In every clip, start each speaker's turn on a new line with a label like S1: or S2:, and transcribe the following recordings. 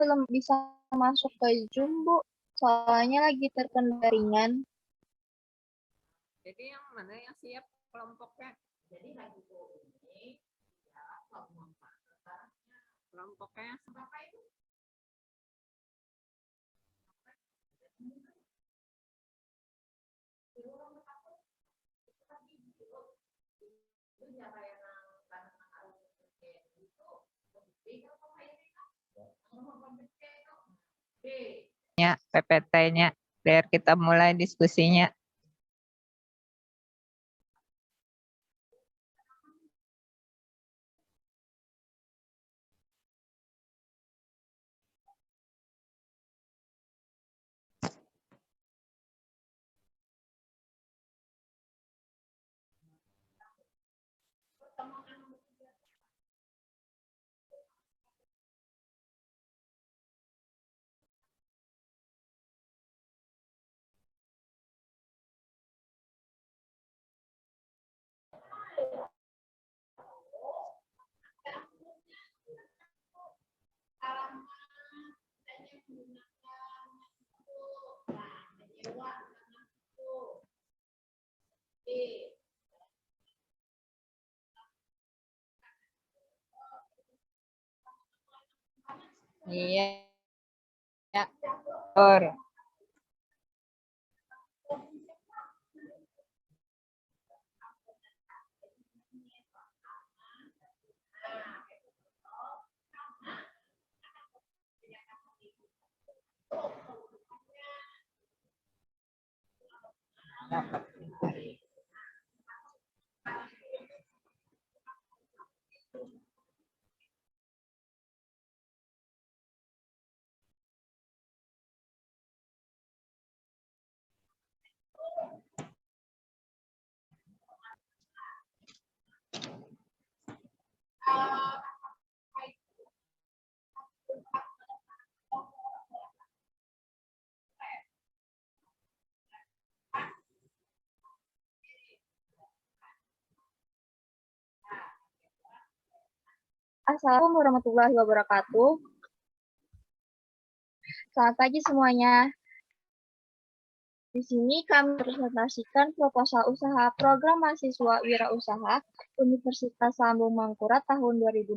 S1: belum bisa masuk ke Zoom, Bu. Soalnya lagi terkendala ringan.
S2: Jadi yang mana yang siap kelompoknya? Jadi lagi ini ya kelompoknya berapa itu? Ya, PPT-nya biar kita mulai diskusinya. Iya. Ya. Or.
S1: Assalamualaikum warahmatullahi wabarakatuh. Selamat pagi semuanya. Di sini kami presentasikan proposal usaha program mahasiswa wirausaha Universitas Lambung Mangkurat tahun 2022.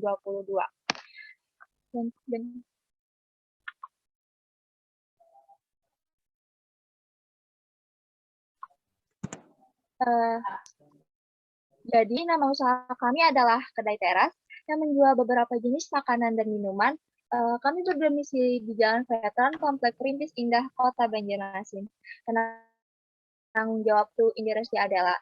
S1: Jadi nama usaha kami adalah Kedai Teras yang menjual beberapa jenis makanan dan minuman. Kami berdomisili di Jalan Veteran Komplek Perintis Indah, Kota Banjarmasin. Penanggung jawab tuh Indiresti Adela.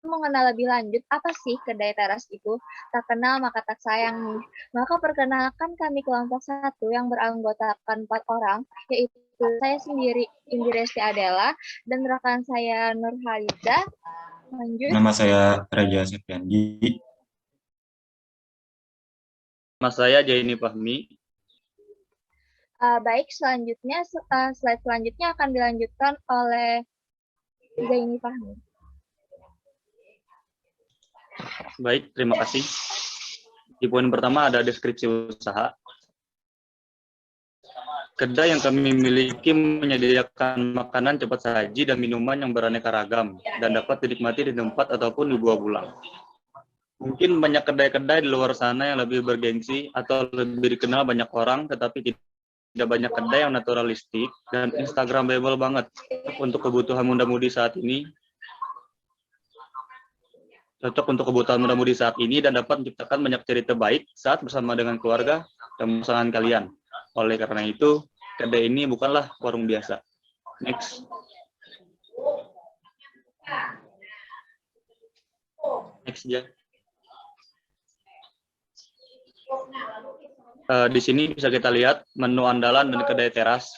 S1: Mengenal lebih lanjut apa sih Kedai Teras itu? Tak kenal maka tak sayang nih. Maka perkenalkan kami kelompok 1 yang beranggotakan 4 orang, yaitu saya sendiri Indiresti Adela dan rekan saya Nur Halida. Lanjut.
S3: Nama saya Raja Septiandi.
S4: Nama saya Jaini Fahmi.
S1: Baik, selanjutnya slide selanjutnya akan dilanjutkan oleh Jaini Fahmi.
S4: Baik, terima kasih. Di poin pertama ada deskripsi usaha. Kedai yang kami miliki menyediakan makanan cepat saji dan minuman yang beraneka ragam dan dapat dinikmati di tempat ataupun dibawa pulang. Mungkin banyak kedai-kedai di luar sana yang lebih bergengsi atau lebih dikenal banyak orang, tetapi tidak banyak kedai yang naturalistik dan instagramable banget untuk kebutuhan muda-mudi saat ini. Cocok untuk kebutuhan muda-mudi saat ini dan dapat menciptakan banyak cerita baik saat bersama dengan keluarga dan pasangan kalian. Oleh karena itu, kedai ini bukanlah warung biasa. Next. Next ya. Di sini bisa kita lihat menu andalan dan Kedai Teras.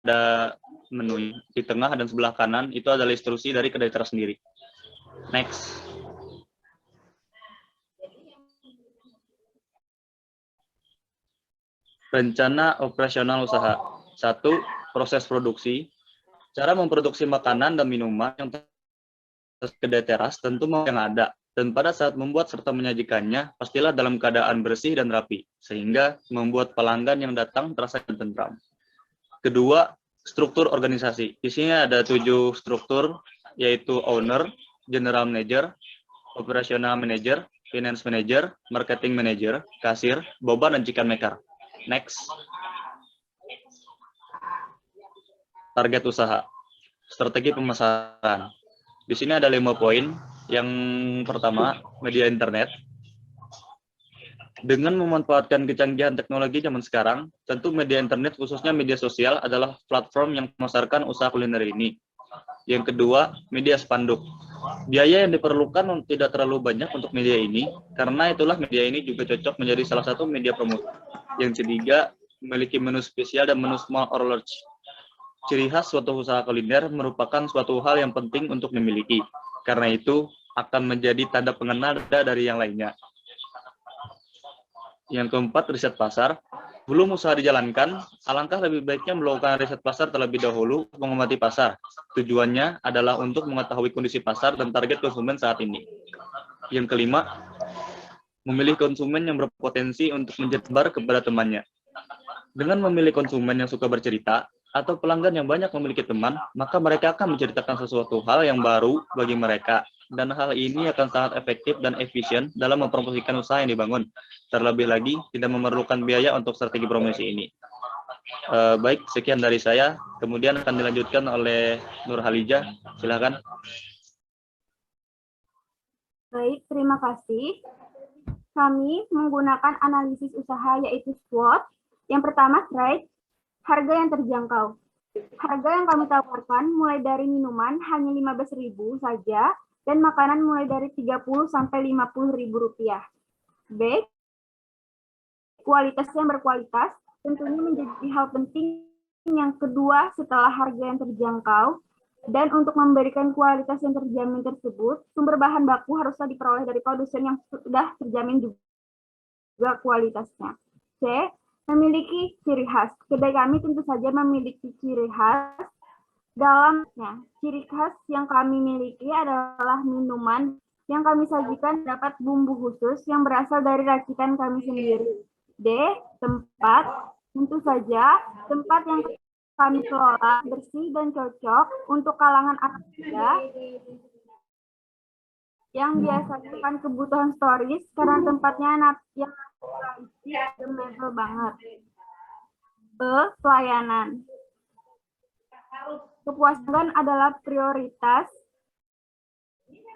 S4: Ada menu di tengah dan sebelah kanan itu adalah instruksi dari Kedai Teras sendiri. Next. Rencana operasional usaha. 1. Proses produksi. Cara memproduksi makanan dan minuman yang Kedai Teras tentu yang ada, Dan pada saat membuat serta menyajikannya, pastilah dalam keadaan bersih dan rapi, sehingga membuat pelanggan yang datang terasa tentram. Kedua, struktur organisasi. Di sini ada 7 struktur, yaitu owner, general manager, operational manager, finance manager, marketing manager, kasir, boba, dan chicken maker. Next. Target usaha. Strategi pemasaran. Di sini ada 5 poin. Yang pertama, media internet. Dengan memanfaatkan kecanggihan teknologi zaman sekarang, tentu media internet khususnya media sosial adalah platform yang memasarkan usaha kuliner ini. Yang kedua, media spanduk. Biaya yang diperlukan tidak terlalu banyak untuk media ini, karena itulah media ini juga cocok menjadi salah satu media promosi. Yang ketiga, memiliki menu spesial dan menu small or large. Ciri khas suatu usaha kuliner merupakan suatu hal yang penting untuk dimiliki. Karena itu, akan menjadi tanda pengenal dari yang lainnya. Yang keempat, riset pasar. Belum usaha dijalankan, alangkah lebih baiknya melakukan riset pasar terlebih dahulu untuk mengamati pasar. Tujuannya adalah untuk mengetahui kondisi pasar dan target konsumen saat ini. Yang kelima, memilih konsumen yang berpotensi untuk menyebar kepada temannya. Dengan memilih konsumen yang suka bercerita, atau pelanggan yang banyak memiliki teman, maka mereka akan menceritakan sesuatu hal yang baru bagi mereka. Dan hal ini akan sangat efektif dan efisien dalam mempromosikan usaha yang dibangun. Terlebih lagi, tidak memerlukan biaya untuk strategi promosi ini. Baik, sekian dari saya. Kemudian akan dilanjutkan oleh Nur Halijah. Silakan.
S5: Baik, terima kasih. Kami menggunakan analisis usaha yaitu SWOT. Yang pertama, trade, harga yang terjangkau. Harga yang kami tawarkan mulai dari minuman hanya 15.000 saja, dan makanan mulai dari 30 sampai 50.000 rupiah. B. Kualitas yang berkualitas tentunya menjadi hal penting yang kedua setelah harga yang terjangkau, dan untuk memberikan kualitas yang terjamin tersebut, sumber bahan baku haruslah diperoleh dari produsen yang sudah terjamin juga kualitasnya. C. Memiliki ciri khas. Kedai kami tentu saja memiliki ciri khas. Dalamnya, ciri khas yang kami miliki adalah minuman yang kami sajikan dapat bumbu khusus yang berasal dari racikan kami sendiri. D. Tempat. Tentu saja, tempat yang kami kelola bersih dan cocok untuk kalangan anak muda yang biasakan kebutuhan stories karena tempatnya yang mebel banget. E. Pelayanan. Kepuasan adalah prioritas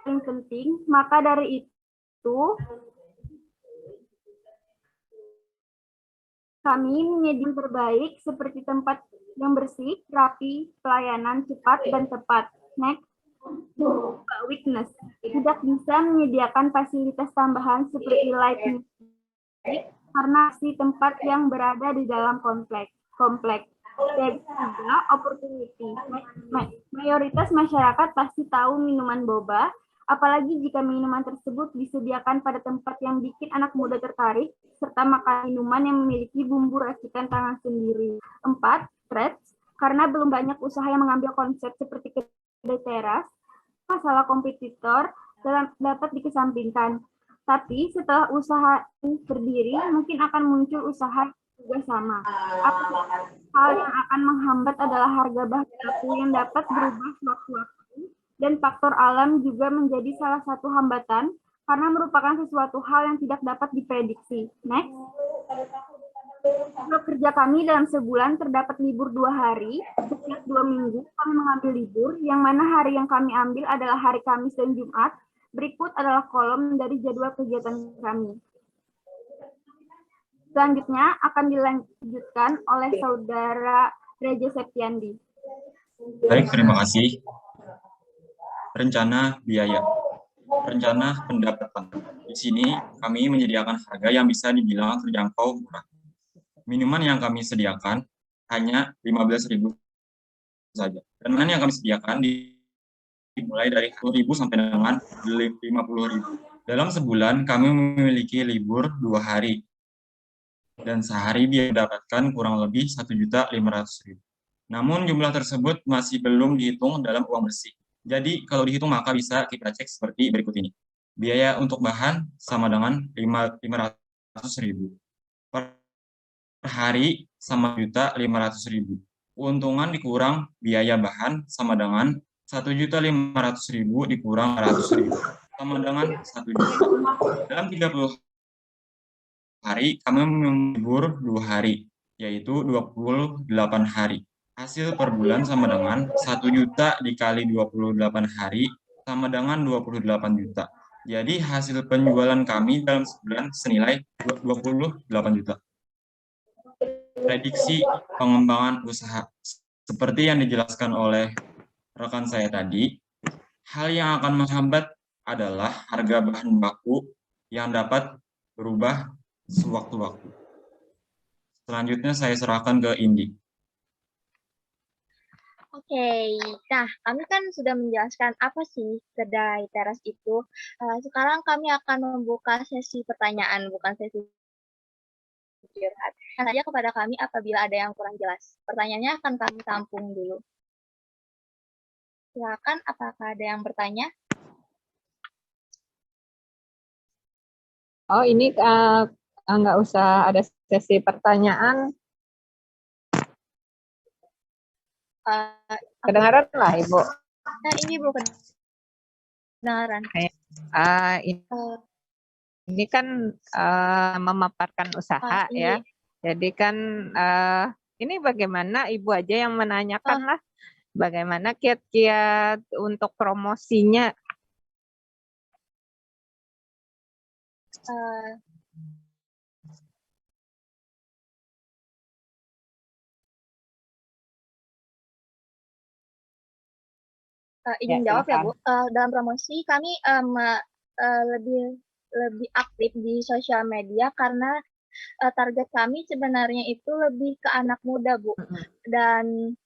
S5: paling penting, maka dari itu kami menyediakan terbaik seperti tempat yang bersih, rapi, pelayanan cepat dan tepat. Next. Weakness. Tidak bisa menyediakan fasilitas tambahan seperti light music karena si tempat yang berada di dalam kompleks. Dan juga opportunity. Mayoritas masyarakat pasti tahu minuman boba, apalagi jika minuman tersebut disediakan pada tempat yang bikin anak muda tertarik, serta makan minuman yang memiliki bumbu racikan tangan sendiri. 4. Threats. Karena belum banyak usaha yang mengambil konsep seperti kedai teras, masalah kompetitor dapat dikesampingkan. Tapi setelah usaha ini berdiri, mungkin akan muncul usaha juga sama. Hal yang akan menghambat adalah harga bahan baku yang dapat berubah sewaktu-waktu, dan faktor alam juga menjadi salah satu hambatan karena merupakan sesuatu hal yang tidak dapat diprediksi. Next. Untuk kerja kami dalam sebulan terdapat libur 2 hari, setiap 2 minggu kami mengambil libur, yang mana hari yang kami ambil adalah hari Kamis dan Jumat. Berikut adalah kolom dari jadwal kegiatan kami. Selanjutnya akan dilanjutkan oleh Saudara Reja Septiandi.
S3: Baik, terima kasih. Rencana biaya. Rencana pendapatan. Di sini kami menyediakan harga yang bisa dibilang terjangkau murah. Minuman yang kami sediakan hanya 15.000 saja. Dan yang kami sediakan dimulai dari 10.000 sampai dengan 50.000. Dalam sebulan kami memiliki libur 2 hari. Dan sehari dia mendapatkan kurang lebih 1.500.000. Namun jumlah tersebut masih belum dihitung dalam uang bersih. Jadi kalau dihitung maka bisa kita cek seperti berikut ini. Biaya untuk bahan sama dengan 500.000. Per hari sama 1.500.000. Keuntungan dikurang biaya bahan sama dengan 1.500.000 dikurang 100.000 sama dengan 1 juta. Dalam 30 hari, kami melibur 2 hari, yaitu 28 hari. Hasil per bulan sama dengan 1 juta dikali 28 hari sama dengan 28 juta. Jadi hasil penjualan kami dalam sebulan senilai 28 juta. Prediksi pengembangan usaha. Seperti yang dijelaskan oleh rekan saya tadi, hal yang akan menghambat adalah harga bahan baku yang dapat berubah sewaktu-waktu. Selanjutnya saya serahkan ke Indi.
S1: Oke, nah kami kan sudah menjelaskan apa sih kedai teras itu. Sekarang kami akan membuka sesi pertanyaan, bukan sesi curhat. Tanya saja kepada kami apabila ada yang kurang jelas. Pertanyaannya akan kami tampung dulu. Silakan, apakah ada yang bertanya?
S2: Oh, ini nggak usah ada sesi pertanyaan. Kedengaran lah, Ibu.
S1: Nah, ini Bu, kedengaran.
S2: Ini kan memaparkan usaha ya. Jadi kan ini bagaimana Ibu aja yang menanyakan lah. Bagaimana kiat-kiat untuk promosinya?
S1: Izin jawab ya Bu. Dalam promosi kami lebih aktif di sosial media karena target kami sebenarnya itu lebih ke anak muda Bu. Dan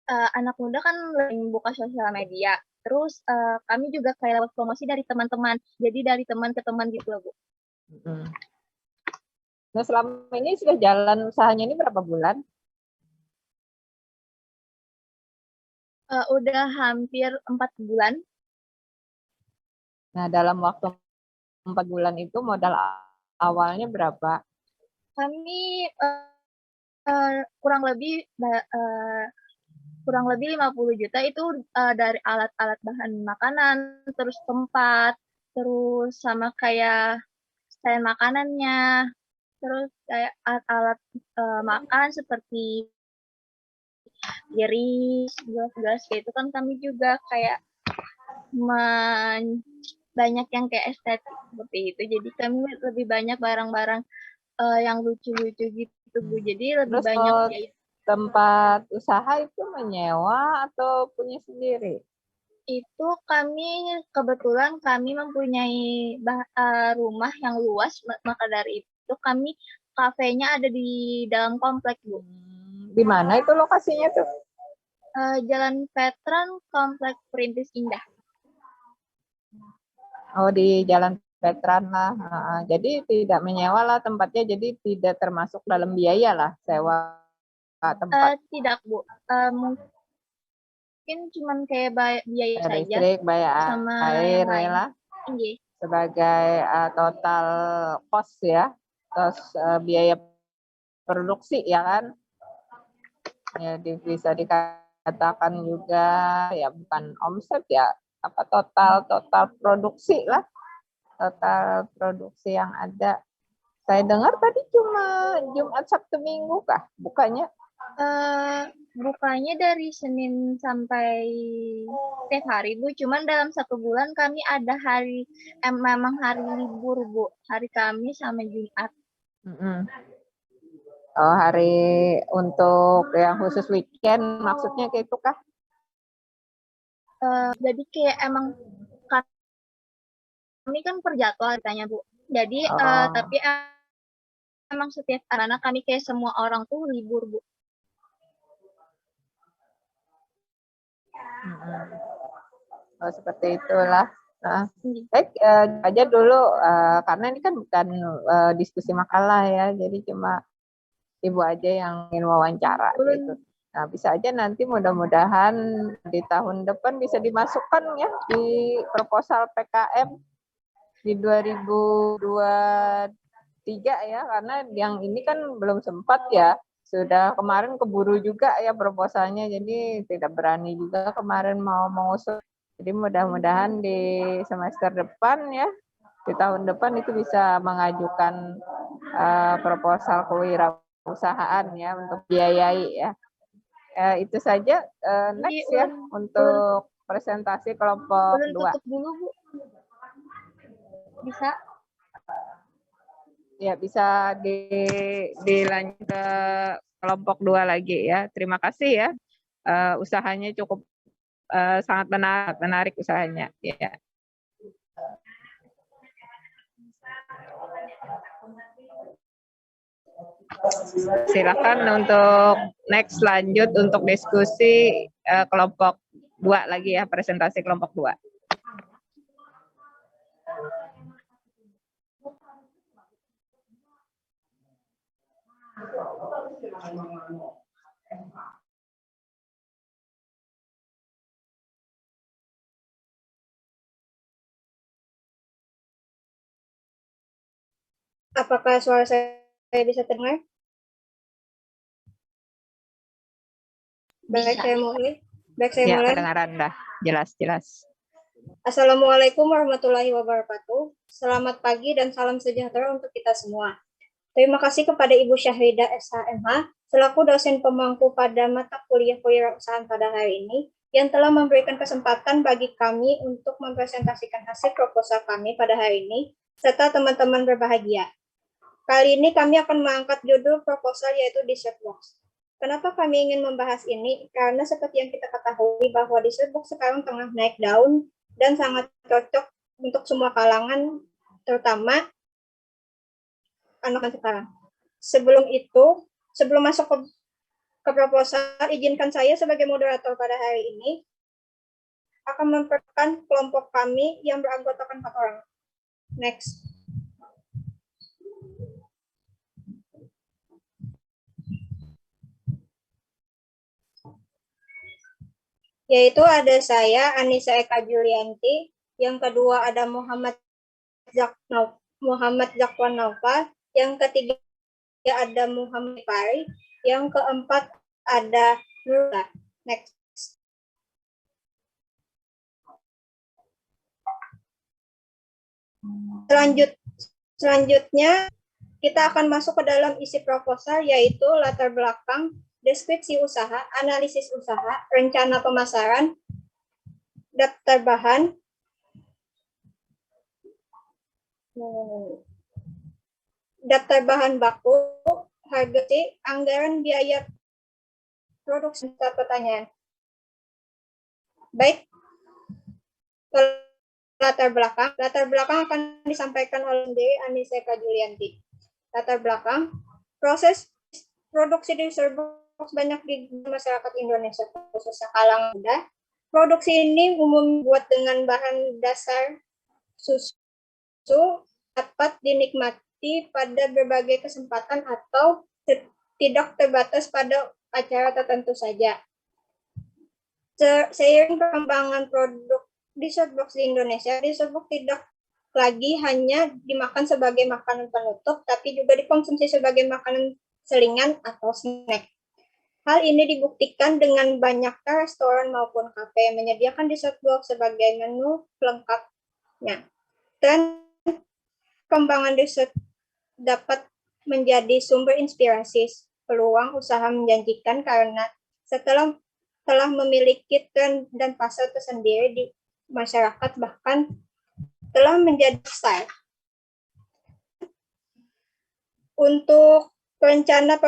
S1: anak muda kan lebih buka sosial media. Terus kami juga kayak lewat promosi dari teman-teman. Jadi dari teman ke teman gitu loh Bu.
S2: Nah, selama ini sudah jalan usahanya ini berapa bulan?
S1: Udah hampir 4 bulan.
S2: Nah, dalam waktu 4 bulan itu modal awalnya berapa?
S1: Kami kurang lebih 50 juta itu dari alat-alat bahan makanan, terus tempat, terus sama kayak stand makanannya, terus kayak alat-alat makan seperti iris, gelas-gelas kayak itu kan kami juga kayak banyak yang kayak estetik seperti itu. Jadi kami lebih banyak barang-barang yang lucu-lucu gitu Bu. Jadi lebih
S2: Terus
S1: banyak
S2: tempat usaha itu menyewa atau punya sendiri?
S1: Itu kami kebetulan kami mempunyai rumah yang luas, maka dari itu kami kafenya ada di dalam komplek Bu.
S2: Di mana itu lokasinya tuh?
S1: Jalan Veteran, Komplek Perintis Indah.
S2: Oh, di Jalan Veteran lah. Jadi tidak menyewa lah tempatnya, jadi tidak termasuk dalam biaya lah sewa tempat.
S1: Tidak Bu, mungkin cuman kayak biaya saja.
S2: Listrik, biaya
S1: sama
S2: air ya lah. Sebagai total cost ya, terus biaya produksi ya kan. Ya bisa dikatakan juga ya bukan omset ya, apa total produksi lah, total produksi yang ada. Saya dengar tadi cuma Jumat Sabtu Minggu kah bukanya?
S1: Bukanya dari Senin sampai setiap hari Bu, cuman dalam 1 bulan kami ada hari memang hari libur Bu, hari Kamis sama Jumat.
S2: Oh, hari untuk yang khusus weekend maksudnya kayak itu kah?
S1: Jadi kayak emang kami kan per jadwal ditanya Bu. Jadi tapi emang setiap anak kami kayak semua orang tuh libur Bu.
S2: Oh, seperti itulah. Baik, aja dulu karena ini kan bukan diskusi makalah ya, jadi cuma Ibu aja yang ingin wawancara gitu. Nah, bisa aja nanti mudah-mudahan di tahun depan bisa dimasukkan ya di proposal PKM di 2023 ya, karena yang ini kan belum sempat ya. Sudah kemarin keburu juga ya proposalnya, jadi tidak berani juga kemarin mau mengusul. Jadi mudah-mudahan di semester depan ya, di tahun depan itu bisa mengajukan proposal kewirausahaan ya untuk biayai ya. Itu saja next ya untuk presentasi kelompok 2.
S1: Tutup dulu, Bu. Bisa?
S2: Ya, bisa dilanjut ke kelompok 2 lagi ya. Terima kasih ya. Usahanya cukup sangat menarik usahanya. Ya. Silakan untuk next lanjut untuk diskusi kelompok 2 lagi ya, presentasi kelompok 2.
S6: Apakah suara saya bisa terdengar? Baik, saya mulai.
S2: Ya, kedengaran dah. Jelas.
S6: Assalamualaikum warahmatullahi wabarakatuh. Selamat pagi dan salam sejahtera untuk kita semua. Terima kasih kepada Ibu Syahridah SHMH, selaku dosen pemangku pada mata kuliah kewirausahaan pada hari ini, yang telah memberikan kesempatan bagi kami untuk mempresentasikan hasil proposal kami pada hari ini, serta teman-teman berbahagia. Kali ini kami akan mengangkat judul proposal yaitu dessert box. Kenapa kami ingin membahas ini? Karena seperti yang kita ketahui bahwa dessert box sekarang tengah naik daun dan sangat cocok untuk semua kalangan, terutama anak sekarang. Sebelum masuk ke proposal, izinkan saya sebagai moderator pada hari ini akan memperkenalkan kelompok kami yang beranggotakan 4 orang. Next. Yaitu ada saya, Anissa Eka Julianti, yang kedua ada Muhammad Zakwan Nova, yang ketiga ada Muhammad Pari, yang keempat ada Nurla. Next. Selanjutnya kita akan masuk ke dalam isi proposal, yaitu latar belakang, deskripsi usaha, analisis usaha, rencana pemasaran, daftar bahan, baku, harga, anggaran biaya produksi, pertanyaan. Baik, latar belakang akan disampaikan oleh Anissa Eka Julianti. Latar belakang, proses produksi dessert box banyak di masyarakat Indonesia, khususnya kalangan muda. Produksi ini umum dibuat dengan bahan dasar susu, dapat dinikmati pada berbagai kesempatan atau tidak terbatas pada acara tertentu saja. Seiring perkembangan produk dessert box di Indonesia, dessert box tidak lagi hanya dimakan sebagai makanan penutup, tapi juga dikonsumsi sebagai makanan selingan atau snack. Hal ini dibuktikan dengan banyaknya restoran maupun kafe yang menyediakan dessert box sebagai menu pelengkapnya. Dan perkembangan dessert dapat menjadi sumber inspirasi, peluang usaha menjanjikan karena setelah memiliki tren dan pasar tersendiri di masyarakat, bahkan telah menjadi style. Untuk rencana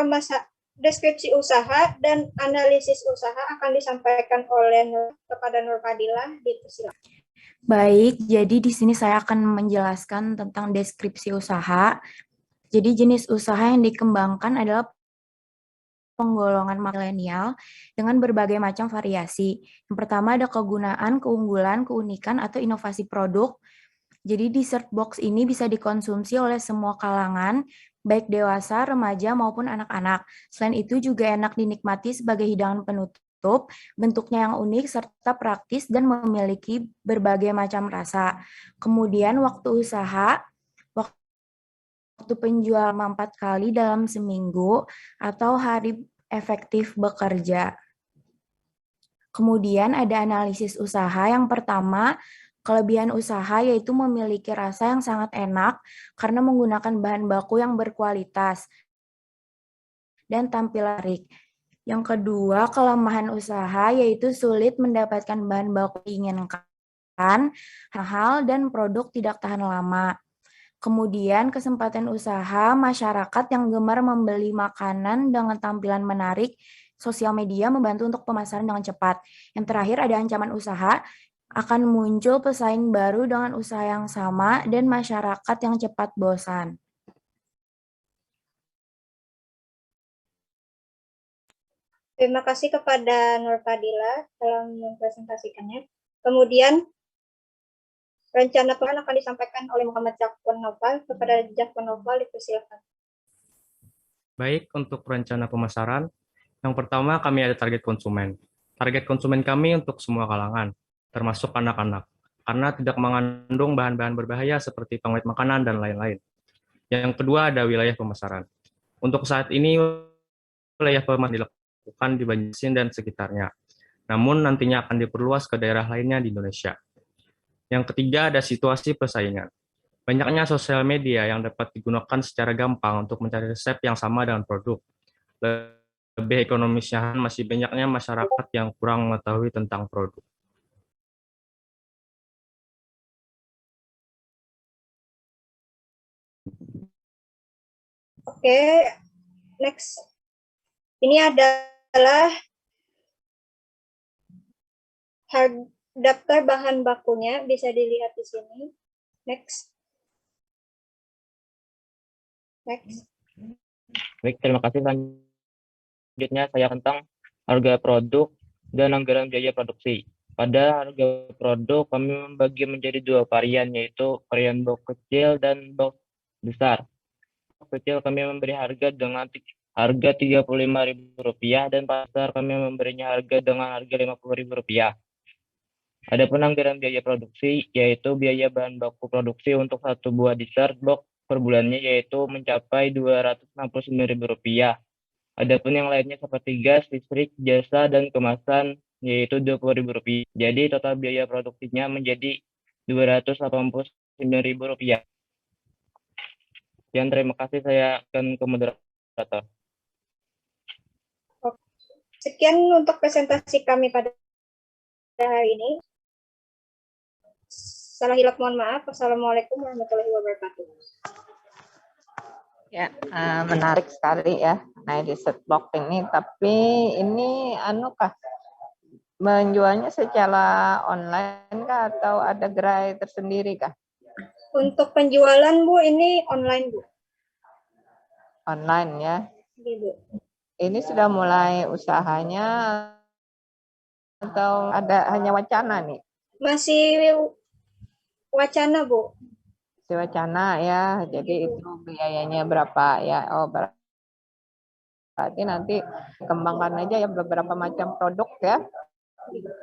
S6: deskripsi usaha dan analisis usaha akan disampaikan oleh kepada Nur Fadila. Silakan.
S7: Baik, jadi di sini saya akan menjelaskan tentang deskripsi usaha. Jadi jenis usaha yang dikembangkan adalah penggolongan milenial dengan berbagai macam variasi. Yang pertama ada kegunaan, keunggulan, keunikan, atau inovasi produk. Jadi dessert box ini bisa dikonsumsi oleh semua kalangan, baik dewasa, remaja, maupun anak-anak. Selain itu juga enak dinikmati sebagai hidangan penutup tertutup, bentuknya yang unik serta praktis dan memiliki berbagai macam rasa. Kemudian waktu penjual 4 kali dalam seminggu atau hari efektif bekerja. Kemudian ada analisis usaha. Yang pertama, kelebihan usaha yaitu memiliki rasa yang sangat enak karena menggunakan bahan baku yang berkualitas dan tampil menarik. Yang kedua, kelemahan usaha yaitu sulit mendapatkan bahan baku diinginkan, mahal, dan produk tidak tahan lama. Kemudian kesempatan usaha, masyarakat yang gemar membeli makanan dengan tampilan menarik, sosial media membantu untuk pemasaran dengan cepat. Yang terakhir ada ancaman usaha, akan muncul pesaing baru dengan usaha yang sama dan masyarakat yang cepat bosan.
S6: Terima kasih kepada Nur Fadila dalam mempresentasikannya. Kemudian rencana plan akan disampaikan oleh Muhammad Jakwan Noval. Kepada Jakwan Noval, dipersilakan.
S8: Baik, untuk rencana pemasaran, yang pertama kami ada target konsumen. Target konsumen kami untuk semua kalangan, termasuk anak-anak, karena tidak mengandung bahan-bahan berbahaya seperti pengawet makanan dan lain-lain. Yang kedua ada wilayah pemasaran. Untuk saat ini, wilayah pemasaran dilakukan di Banjarmasin dan sekitarnya. Namun nantinya akan diperluas ke daerah lainnya di Indonesia. Yang ketiga ada situasi persaingan. Banyaknya sosial media yang dapat digunakan secara gampang untuk mencari resep yang sama dengan produk. Lebih ekonomisnya, masih banyaknya masyarakat yang kurang mengetahui tentang produk.
S6: Oke, next. Ini adalah daftar bahan bakunya, bisa dilihat di sini. Next. Next.
S9: Baik, terima kasih. Selanjutnya saya tentang harga produk dan anggaran biaya produksi. Pada harga produk kami membagi menjadi 2 varian, yaitu varian box kecil dan box besar. Box kecil kami memberi harga dengan harga Rp35.000 dan pasar kami memberinya harga dengan harga Rp50.000. Adapun anggaran biaya produksi yaitu biaya bahan baku produksi untuk 1 buah dessert box per bulannya yaitu mencapai Rp269.000. Adapun yang lainnya seperti gas, listrik, jasa, dan kemasan yaitu Rp20.000. Jadi total biaya produksinya menjadi Rp289.000. Sekian, terima kasih, saya akan ke moderator.
S6: Sekian untuk presentasi kami pada hari ini. Salah hilap mohon maaf. Wassalamualaikum warahmatullahi wabarakatuh.
S2: Ya, menarik sekali ya. Nah, di set box ini, tapi ini menjualnya secara online kah atau ada gerai tersendiri kah?
S6: Untuk penjualan Bu, ini online Bu.
S2: Online ya.
S6: Ibu.
S2: Ini sudah mulai usahanya atau ada hanya wacana nih?
S6: Masih wacana Bu.
S2: Si wacana ya, jadi itu biayanya berapa ya? Oh, berarti nanti kembangkan aja ya beberapa macam produk ya.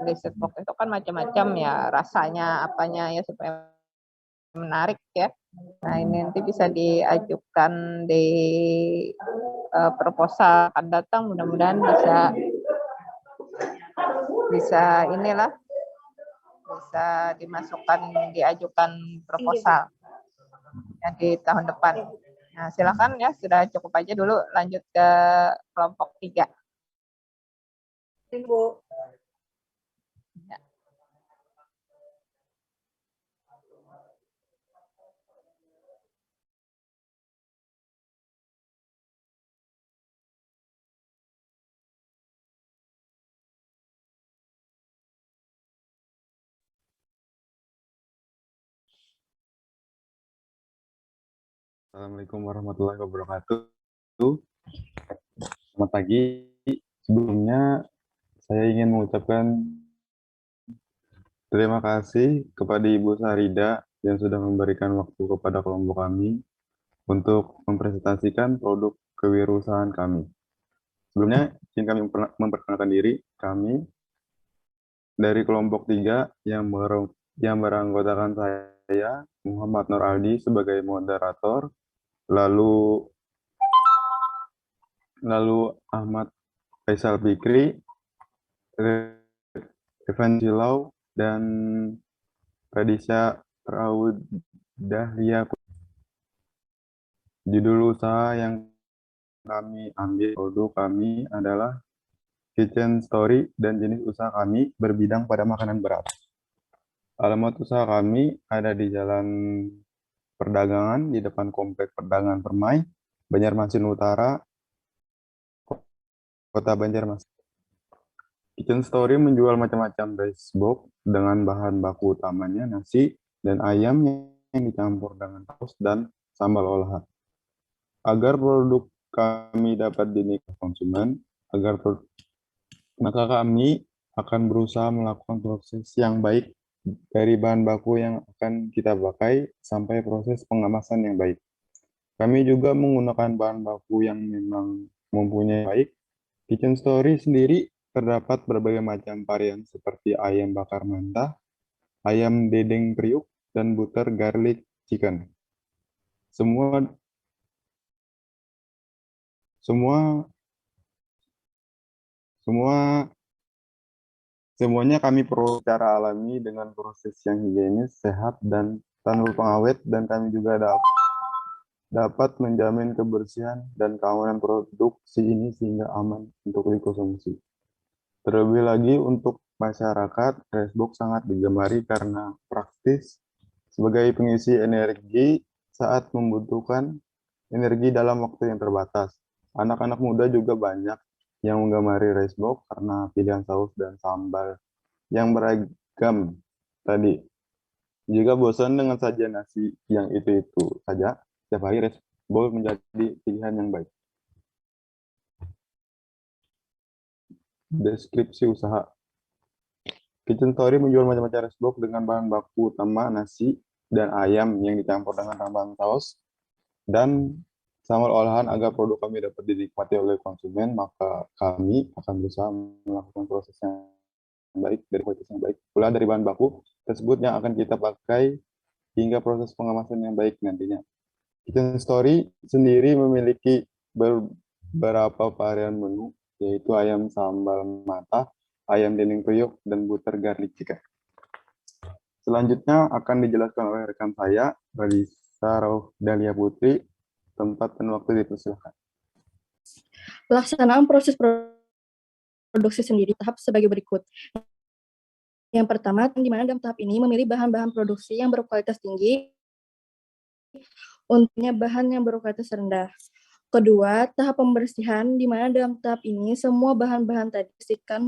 S2: Di set box itu kan macam-macam ya, rasanya apanya ya supaya menarik ya. Nah, ini nanti bisa diajukan di proposal akan datang, mudah-mudahan bisa inilah bisa diajukan proposal ya, di tahun depan. Nah, silakan ya, sudah cukup aja dulu, lanjut ke kelompok 3.
S6: Ibu.
S2: Ya.
S10: Assalamualaikum warahmatullahi wabarakatuh. Selamat pagi. Sebelumnya saya ingin mengucapkan terima kasih kepada Ibu Sarida yang sudah memberikan waktu kepada kelompok kami untuk mempresentasikan produk kewirausahaan kami. Sebelumnya, izin kami memperkenalkan diri. Kami dari kelompok 3 yang beranggotakan saya, Muhammad Nur Aldi, sebagai moderator, lalu Ahmad Faisal Fikri, Evan Silau, dan Radisha Raudahlia. Judul usaha yang kami ambil produk kami adalah Kitchen Story dan jenis usaha kami berbidang pada makanan berat. Alamat usaha kami ada di Jalan Perdagangan di depan Komplek Perdagangan Permai, Banjarmasin Utara, Kota Banjarmasin. Kitchen Story menjual macam-macam rice box dengan bahan baku utamanya nasi dan ayam yang dicampur dengan saus dan sambal olahan. Agar produk kami dapat dinikmati konsumen, maka kami akan berusaha melakukan proses yang baik dari bahan baku yang akan kita pakai sampai proses pengemasan yang baik. Kami juga menggunakan bahan baku yang memang mempunyai baik. Kitchen Story sendiri terdapat berbagai macam varian seperti ayam bakar mentah, ayam dedeng periuk, dan butter garlic chicken. Semuanya kami perlu secara alami dengan proses yang higienis, sehat, dan tanpa pengawet, dan kami juga dapat menjamin kebersihan dan keamanan produksi ini sehingga aman untuk dikonsumsi. Terlebih lagi untuk masyarakat, Racebox sangat digemari karena praktis sebagai pengisi energi saat membutuhkan energi dalam waktu yang terbatas. Anak-anak muda juga banyak yang menggemari Racebox karena pilihan saus dan sambal yang beragam tadi. Jika bosan dengan sajian nasi yang itu-itu saja, setiap hari Racebox menjadi pilihan yang baik. Deskripsi usaha. Kitchen Story menjual macam-macam Racebox dengan bahan baku utama nasi dan ayam yang dicampur dengan tambahan saus dan sambal olahan agar produk kami dapat dinikmati oleh konsumen, maka kami akan berusaha melakukan proses yang baik dari kualitas yang baik pula dari bahan baku tersebut yang akan kita pakai hingga proses pengemasan yang baik nantinya. Kitchen Story sendiri memiliki beberapa varian menu, yaitu ayam sambal mata, ayam dendeng periuk, dan butter garlic chicken. Selanjutnya akan dijelaskan oleh rekan saya, Radisha Raudahlia Putri. Tempat dan waktu dipersilakan.
S11: Pelaksanaan proses produksi sendiri tahap sebagai berikut. Yang pertama, di mana dalam tahap ini memilih bahan-bahan produksi yang berkualitas tinggi untuknya bahan yang berkualitas rendah. Kedua, tahap pembersihan, di mana dalam tahap ini semua bahan-bahan tadi dibersihkan